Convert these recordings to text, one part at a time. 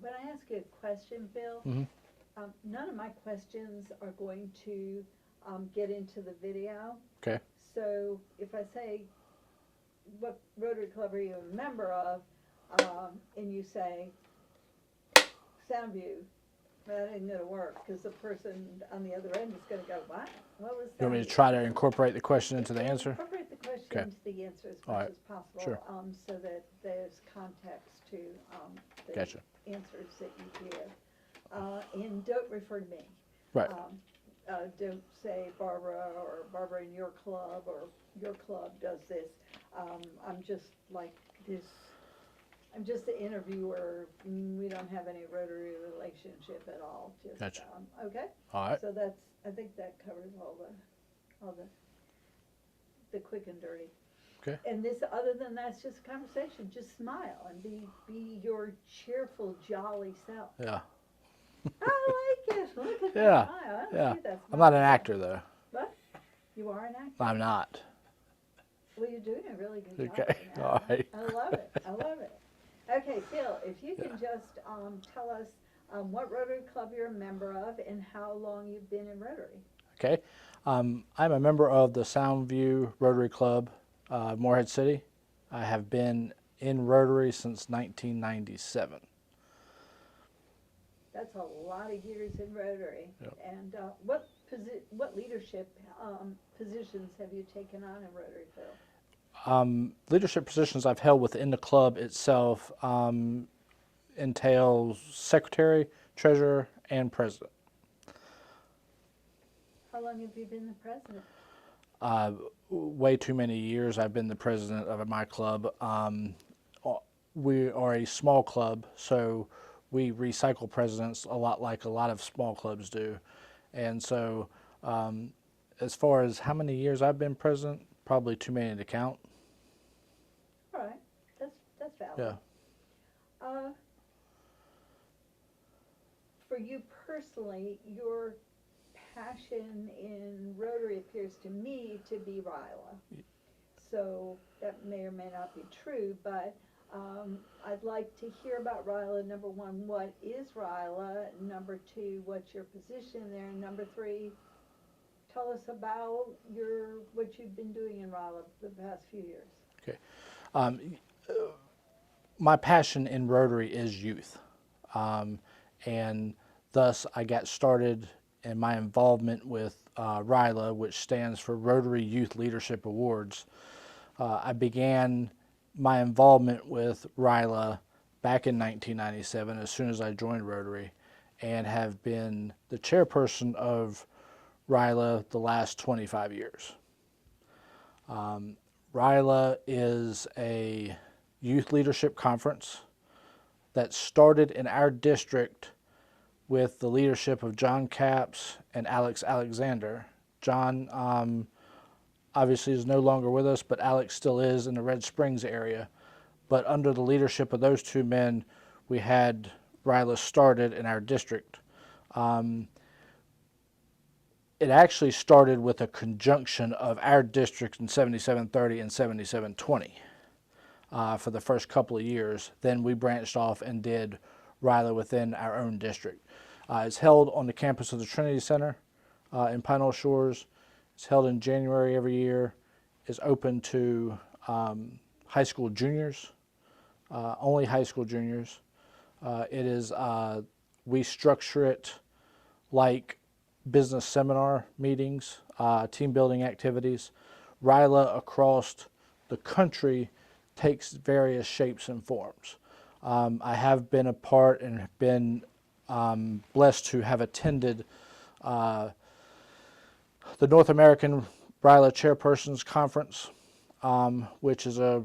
when I ask you a question, Phil, Hmm. none of my questions are going to get into the video. Okay. So if I say, what Rotary Club are you a member of, and you say, Soundview, that ain't gonna work, because the person on the other end is gonna go, what? What was You want me to Soundview? try to incorporate the question into the answer? Incorporate the question Okay. into the answer as All much right. as possible, Sure. so that there's context to the Gotcha. answers that you give. And don't refer to me. Right. Don't say Barbara, or Barbara in your club, or your club does this. I'm just like this, I'm just the interviewer. We don't have any Rotary relationship at all. Just, Gotcha. okay? All right. So that's, I think that covers all the quick and dirty. Okay. And this, other than that, it's just a conversation. Just smile and be your cheerful, jolly self. Yeah. I like it. Look at Yeah. that smile. I don't Yeah. see that I'm not smile. an actor though. What? You are an actor? I'm not. Well, you're doing a really good job Okay. right now. All right. I love it. I love it. Okay, Phil, if you can Yeah. just tell us what Rotary Club you're a member of and how long you've been in Rotary. Okay. I'm a member of the Soundview Rotary Club, Morehead City. I have been in Rotary since 1997. That's a lot of years in Rotary. Yep. And what leadership positions have you taken on in Rotary, Phil? Leadership positions I've held within the club itself entails secretary, treasurer, and president. How long have you been the president? Way too many years I've been the president of my club. We are a small club, so we recycle presidents a lot like a lot of small clubs do. And so as far as how many years I've been president, probably too many to count. All right, that's valid. Yeah. For you personally, your passion in Rotary appears to me to be RILA. So that may or may not be true, but I'd like to hear about RILA. Number one, what is RILA? Number two, what's your position there? Number three, tell us about what you've been doing in RILA the past few years. Okay. My passion in Rotary is youth. And thus I got started in my involvement with RILA, which stands for Rotary Youth Leadership Awards. I began my involvement with RILA back in 1997 as soon as I joined Rotary, and have been the chairperson of RILA the last 25 years. RILA is a youth leadership conference that started in our district with the leadership of John Capps and Alex Alexander. John obviously is no longer with us, but Alex still is in the Red Springs area. But under the leadership of those two men, we had RILA started in our district. It actually started with a conjunction of our districts in 7730 and 7720 for the first couple of years. Then we branched off and did RILA within our own district. It's held on the campus of the Trinity Center in Pinole Shores. It's held in January every year. It's open to high school juniors, only high school juniors. We structure it like business seminar meetings, team building activities. RILA across the country takes various shapes and forms. I have been a part and been blessed to have attended the North American RILA Chairpersons Conference, which is a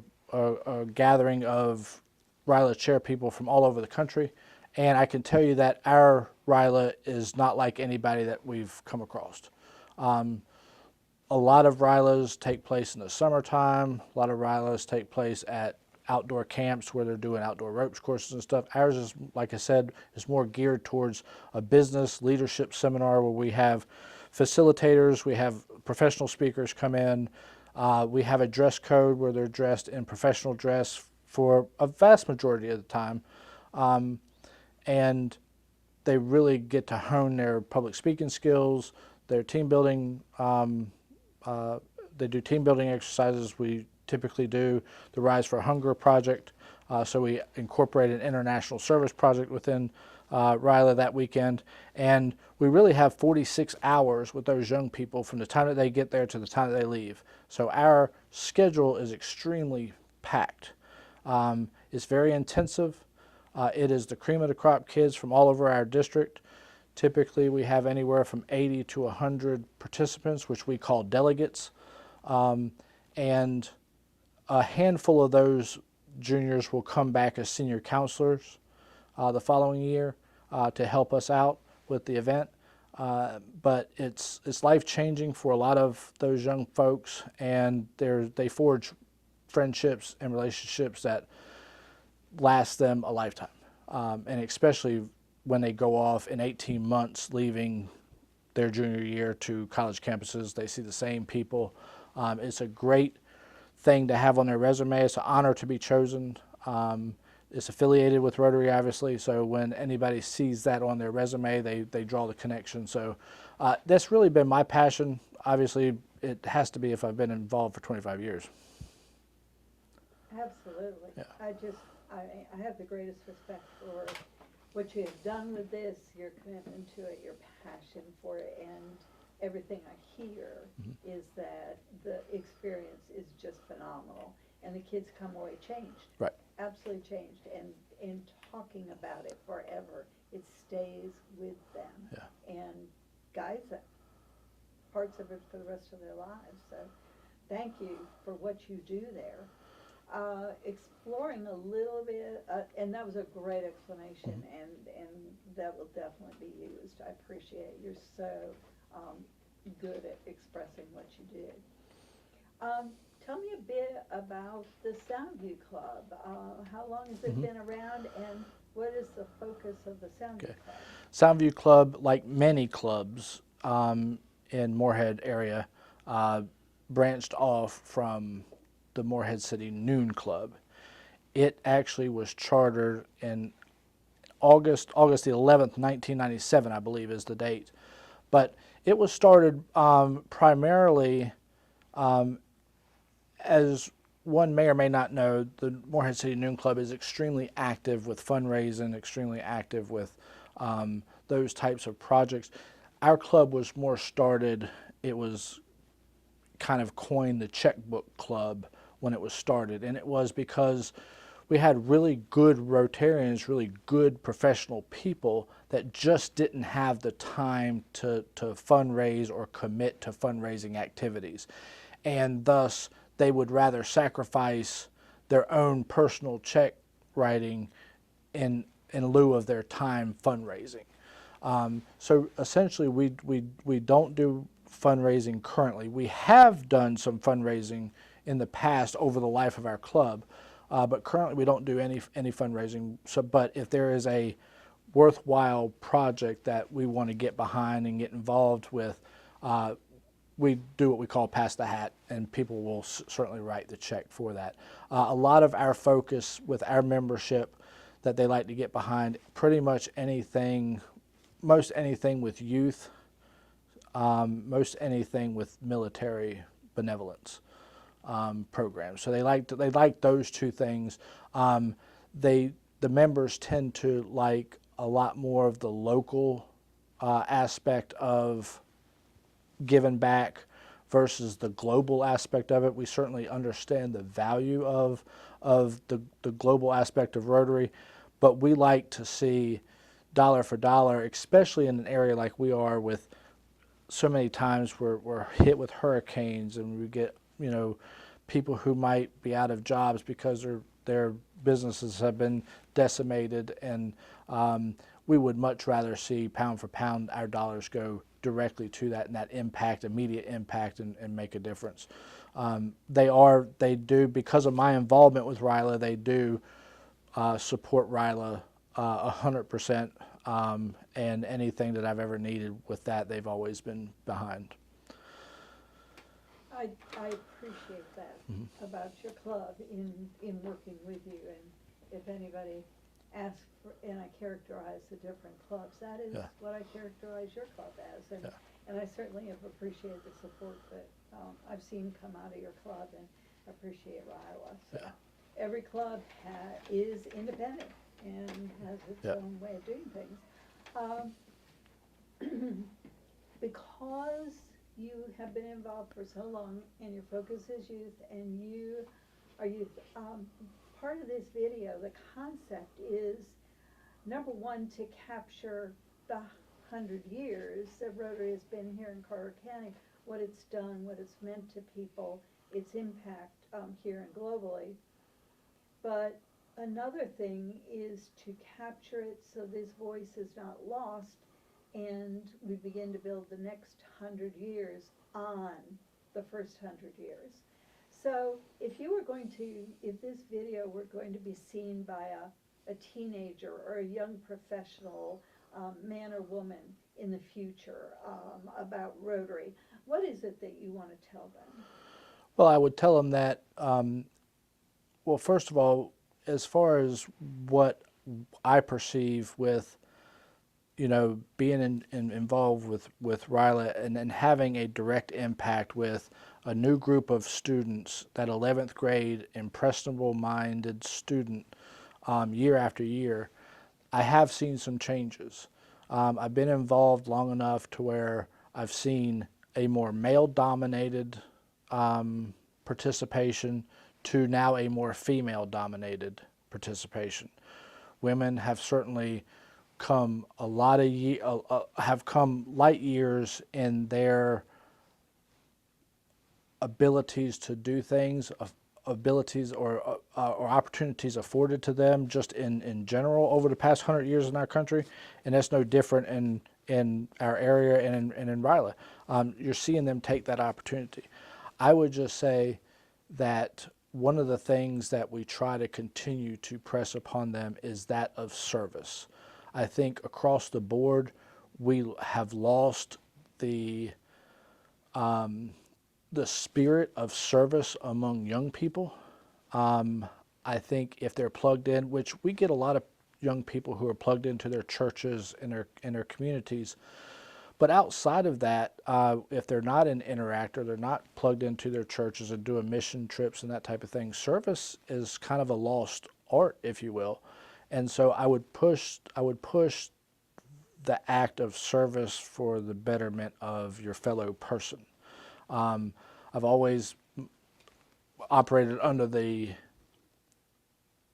gathering of RILA chair people from all over the country. And I can tell you that our RILA is not like anybody that we've come across. A lot of RILAs take place in the summertime. A lot of RILAs take place at outdoor camps where they're doing outdoor ropes courses and stuff. Ours is, like I said, is more geared towards a business leadership seminar where we have facilitators, we have professional speakers come in, we have a dress code where they're dressed in professional dress for a vast majority of the time. and they really get to hone their public speaking skills, their team building. They do team building exercises. We typically do the Rise for Hunger project. So we incorporate an international service project within RILA that weekend. And we really have 46 hours with those young people from the time that they get there to the time that they leave. So our schedule is extremely packed. It's very intensive. It is the cream of the crop kids from all over our district. Typically, we have anywhere from 80 to 100 participants, which we call delegates. And a handful of those juniors will come back as senior counselors the following year to help us out with the event. But it's life-changing for a lot of those young folks, and they forge friendships and relationships that last them a lifetime. And especially when they go off in 18 months, leaving their junior year to college campuses, they see the same people. It's a great thing to have on their resume. It's an honor to be chosen. It's affiliated with Rotary, obviously, so when anybody sees that on their resume, they draw the connection. So that's really been my passion. Obviously, it has to be if I've been involved for 25 years. Absolutely. Yeah. I have the greatest respect for what you have done with this, your commitment to it, your passion for it, and everything I hear is that the experience is just phenomenal, and the kids come away changed. Right. Absolutely changed, and in talking about it forever, it stays with them. Yeah. And guides them, parts of it for the rest of their lives. So thank you for what you do there. Exploring a little bit, and that was a great explanation, and that will definitely be used. I appreciate it. You're so good at expressing what you did. Tell me a bit about the Soundview Club. How long has it been around, and what is the focus of the Soundview Club? Soundview Club, like many clubs in Morehead area, branched off from the Morehead City Noon Club. It actually was chartered in August the 11th, 1997, I believe is the date. But it was started primarily, as one may or may not know, the Morehead City Noon Club is extremely active with fundraising, extremely active with those types of projects. Our club was more started, it was kind of coined the checkbook club when it was started, and it was because we had really good Rotarians, really good professional people that just didn't have the time to fundraise or commit to fundraising activities, and thus they would rather sacrifice their own personal check writing in lieu of their time fundraising. So essentially we don't do fundraising currently. We have done some fundraising in the past over the life of our club, but currently we don't do any fundraising. So, but if there is a worthwhile project that we want to get behind and get involved with, we do what we call pass the hat, and people will certainly write the check for that. A lot of our focus with our membership that they like to get behind, pretty much anything, most anything with youth, most anything with military benevolence programs. So they like those two things. The members tend to like a lot more of the local aspect of giving back versus the global aspect of it. We certainly understand the value of the global aspect of Rotary, but we like to see dollar for dollar, especially in an area like we are with so many times we're hit with hurricanes, and we get, people who might be out of jobs because their businesses have been decimated, and we would much rather see pound for pound our dollars go directly to that, and that impact, immediate impact, and make a difference. They do, because of my involvement with RILA, they do support RILA 100%, and anything that I've ever needed with that, they've always been behind. I appreciate that about your club in working with you, and if anybody ask for, and I characterize the different clubs. That is Yeah. what I characterize your club as, Yeah. and I certainly have appreciated the support that I've seen come out of your club, and appreciate Ryla. So Yeah. every club is independent and has its Yeah. own way of doing things. Because you have been involved for so long and your focus is youth and you are youth, part of this video, the concept is, number one, to capture the 100 years that Rotary has been here in Carter County, what it's done, what it's meant to people, its impact here and globally. But another thing is to capture it so this voice is not lost, and we begin to build the next 100 years on the first 100 years. So if this video were going to be seen by a teenager or a young professional, man or woman in the future, about Rotary, what is it that you want to tell them? Well, I would tell them that, well, first of all, as far as what I perceive with, being involved with Ryla and having a direct impact with a new group of students, that 11th grade impressionable-minded student, year after year, I have seen some changes. I've been involved long enough to where I've seen a more male-dominated participation to now a more female-dominated participation. Women have certainly come have come light years in their abilities to do things, abilities or opportunities afforded to them just in general over the past 100 years in our country, and that's no different in our area and in Ryla. You're seeing them take that opportunity. I would just say that one of the things that we try to continue to press upon them is that of service. I think across the board, we have lost the spirit of service among young people. I think if they're plugged in, which we get a lot of young people who are plugged into their churches and their communities, but outside of that, if they're not an interactor, they're not plugged into their churches and doing mission trips and that type of thing, service is kind of a lost art, if you will. And so I would push the act of service for the betterment of your fellow person. I've always operated under the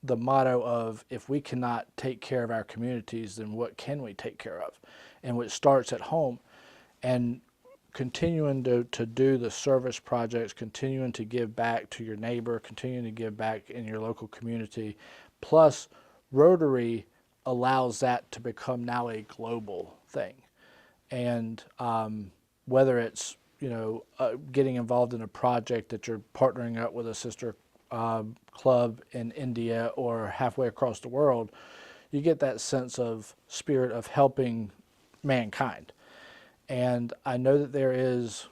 motto of, if we cannot take care of our communities, then what can we take care of? And it starts at home, and continuing to do the service projects, continuing to give back to your neighbor, continuing to give back in your local community. Plus, Rotary allows that to become now a global thing. And whether it's getting involved in a project that you're partnering up with a sister club in India or halfway across the world, you get that sense of spirit of helping mankind. And I know that there's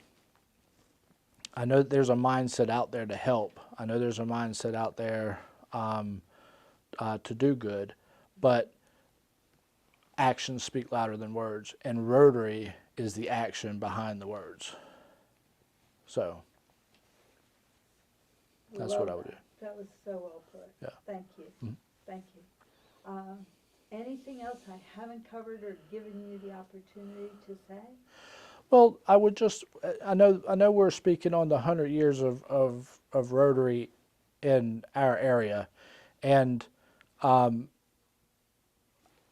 a mindset out there to help. I know there's a mindset out there to do good, but actions speak louder than words, and Rotary is the action behind the words. So that's what I would do. That was so well put. Yeah. Thank you. Mm-hmm. Thank you. Anything else I haven't covered or given you the opportunity to say? Well, I would just, I know we're speaking on the 100 years of Rotary in our area, and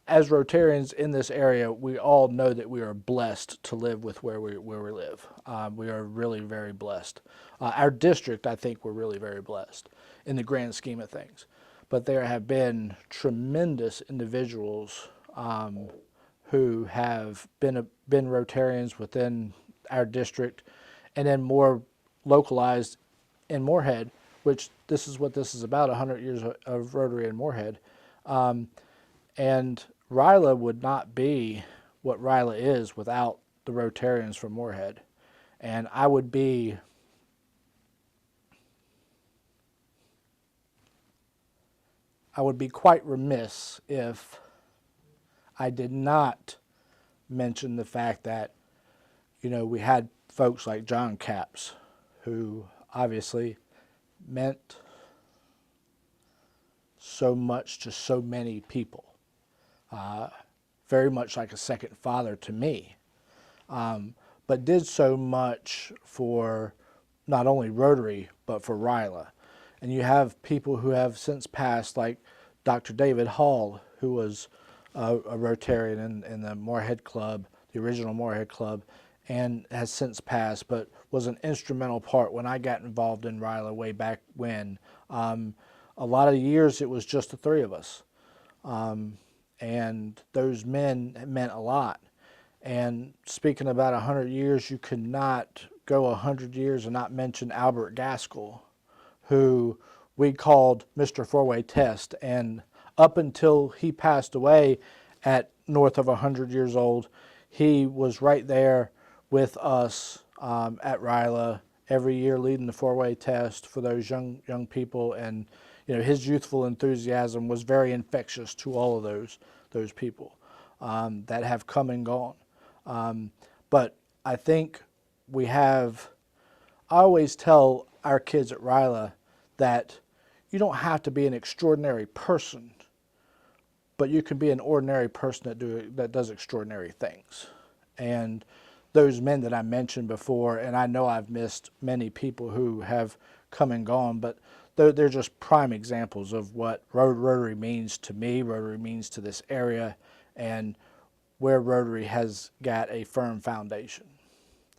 as Rotarians in this area, we all know that we are blessed to live with where we live. We are really very blessed. Our district, I think, we're really very blessed in the grand scheme of things. But there have been tremendous individuals who have been Rotarians within our district, and then more localized in Moorhead, which this is what this is about, 100 years of Rotary in Moorhead. And Ryla would not be what Ryla is without the Rotarians from Moorhead. And I would be I would be quite remiss if I did not mention the fact that, we had folks like John Capps, who obviously meant so much to so many people, very much like a second father to me, but did so much for not only Rotary, but for Ryla. And you have people who have since passed, like Dr. David Hall, who was a Rotarian in the Moorhead Club, the original Moorhead Club, and has since passed, but was an instrumental part when I got involved in Ryla way back when. A lot of years it was just the three of us. And those men meant a lot. And speaking about 100 years, you could not go 100 years and not mention Albert Gaskell, who we called Mr. Four-Way Test. And up until he passed away at north of 100 years old, he was right there with us at Ryla every year leading the four-way test for those young people. And his youthful enthusiasm was very infectious to all of those people that have come and gone. But I think I always tell our kids at Ryla that you don't have to be an extraordinary person, but you can be an ordinary person that does extraordinary things. And those men that I mentioned before, and I know I've missed many people who have come and gone, but they're just prime examples of what Rotary means to me, Rotary means to this area, and where Rotary has got a firm foundation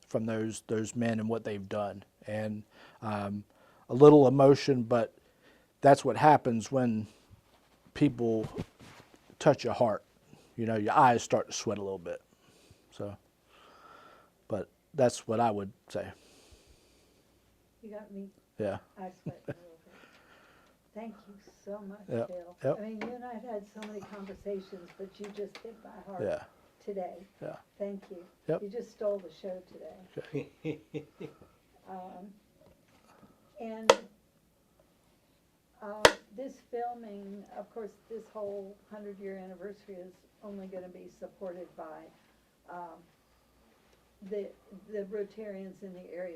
from those men and what they've done. And a little emotion, but that's what happens when people touch your heart. Your eyes start to sweat a little bit. So, but that's what I would say. You got me. Yeah. I sweat a little bit. Thank you so much, Yep. Phil. Yep. I mean, you and I have had so many conversations, but you just hit my heart Yeah. today. Yeah. Thank you. Yep. You just stole the show today. Okay. And this filming, of course, this whole 100-year anniversary is only going to be supported by the Rotarians in the area